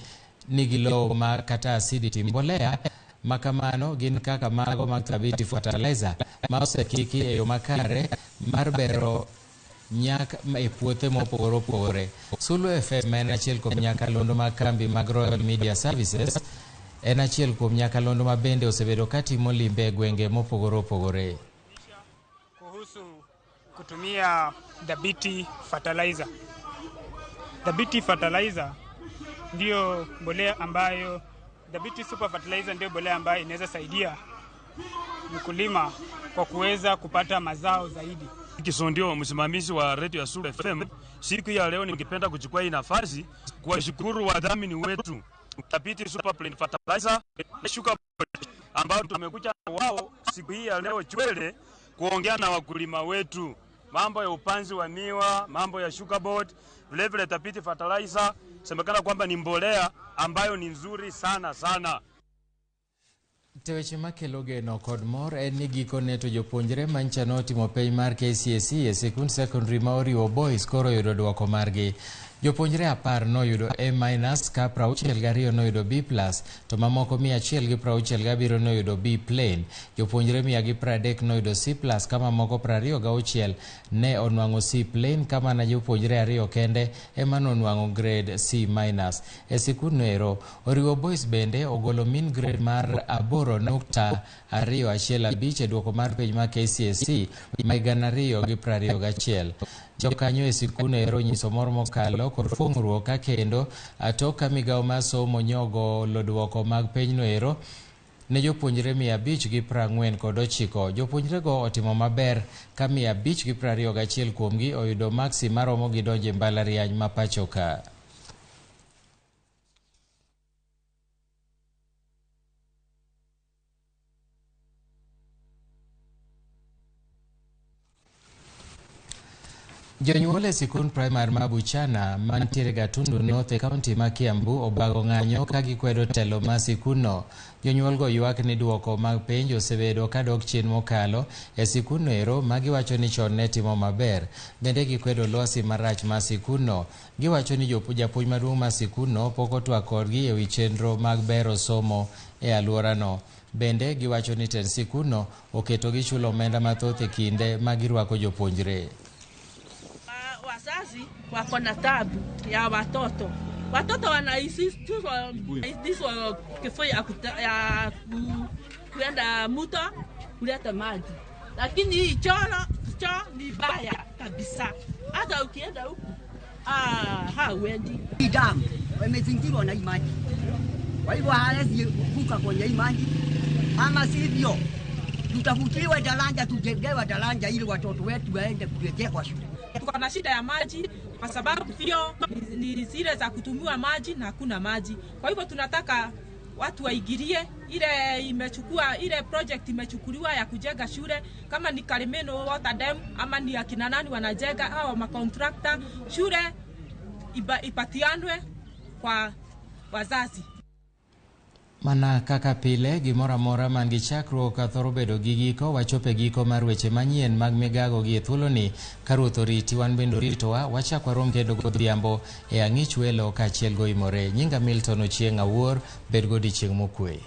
nigi lowo ma kata acidity mbolea makamano gin kaka mago mag Thabiti fertilizer ma osekiki e yo makare mar bero nyak e puothe mopogore opogore. Sulu FM en achiel kuom nyakalondo mag kambi mag Royal Media Services, en achiel kuom nyakalondo ma bende osebedo katimo limbe e gwenge mopogore opogore. Kuhusu kutumia Thabiti fertilizer. Thabiti fertilizer ndio mbolea ambayo Thabiti super fertilizer ndio mbolea ambayo inaweza saidia mkulima kwa kuweza kupata mazao zaidi. Ndio msimamizi wa radio ya Sulu FM. Siku ya leo ningependa kuchukua hii nafasi kuwashukuru wadhamini wetu Thabiti super fertilizer na sugar ambao tumekuja wao siku hii ya leo Chwele kuongea na wakulima wetu mambo ya upanzi wa miwa, mambo ya sugar board, vile vile Thabiti fertilizer semekana kwamba ni mbolea ambayo ni nzuri sana sana. Teweche makelo geno kod mor en ni giko neto jopuonjre mancha notimo penj mar KCSE e sekund secondary ma oriwo boys koro yudo duoko margi. Jopuonjre 10 noyudo A- ka 62 noyudo B+, to mamoko 167 noyudo B plain. Jopuonjre 130 noyudo C+, kama moko 26 ne onwang'o C plain, kama na jopuonjre 2 kende ema nonwang'o grade C-. E sikund noero, oriwo boys bende ogolo mean grade mar 8.215 e duoko mar penj mar KCSE ma 2021. Jokanyo e sikund ero nyiso mor mokalo kod fuong'ruok ka kendo atoka migawo mar somo nyogo loduoko mag penyno ero ne jopuonjre 549. Jopuonjrego otimo maber ka 521 kuomgi oyudo maksi maromo gi donjo e mbalariany ma pachoka. Jonyuol e sikund primar ma Buchana mantiere Gatundu North e kaunti ma Kiambu obago ng'anyo ka gikwedo telo ma sikunno. Jonyuolgo ywak ni duoko mag penj osebedo kadok chien mokalo e sikunno ero ma giwacho ni chon ne timo maber. Bende gikwedo lwasi marach ma sikunno. Giwacho ni japuonj maduong' ma sikunno pok otwak kodgi e wi chenro mag bero somo e alworano. Bende giwacho ni tend sikunno oketo gi chulo omenda mathoth e kinde ma girwako jopuonjre. Wazazi wako na tabu ya watoto. Watoto wanaishi kifo ya kuenda mto kuleta maji, lakini hii choo ni baya kabisa. Hata ukienda huku hauendi. Damu wamezingirwa na imani, kwa hivyo hawezi kuka kwenye imani, ama sivyo tutafutiwe daraja, tujengewe daraja ili watoto wetu waende kurejea kwa shule. Tuko na shida ya maji kwa sababu hiyo ni zile za kutumiwa maji na hakuna maji. Kwa hivyo tunataka watu waigirie ile project imechukuliwa ya kujenga shule, kama ni Karimeno Water Dam ama ni akina nani wanajenga au makontrakta, shule ipatianwe kwa wazazi. Mana kaka pile gimora mora man gi chakruok athoro bedo gi giko, wachope giko mar weche manyien mag migago gi thuloni karuoth oriti wan bendo ritowa wachakwa rom kendo godhiambo e ang'ich welo kaachiel goimore. Nyinga Milton Ochieng' Awuor, bed godiochieng' mokwe.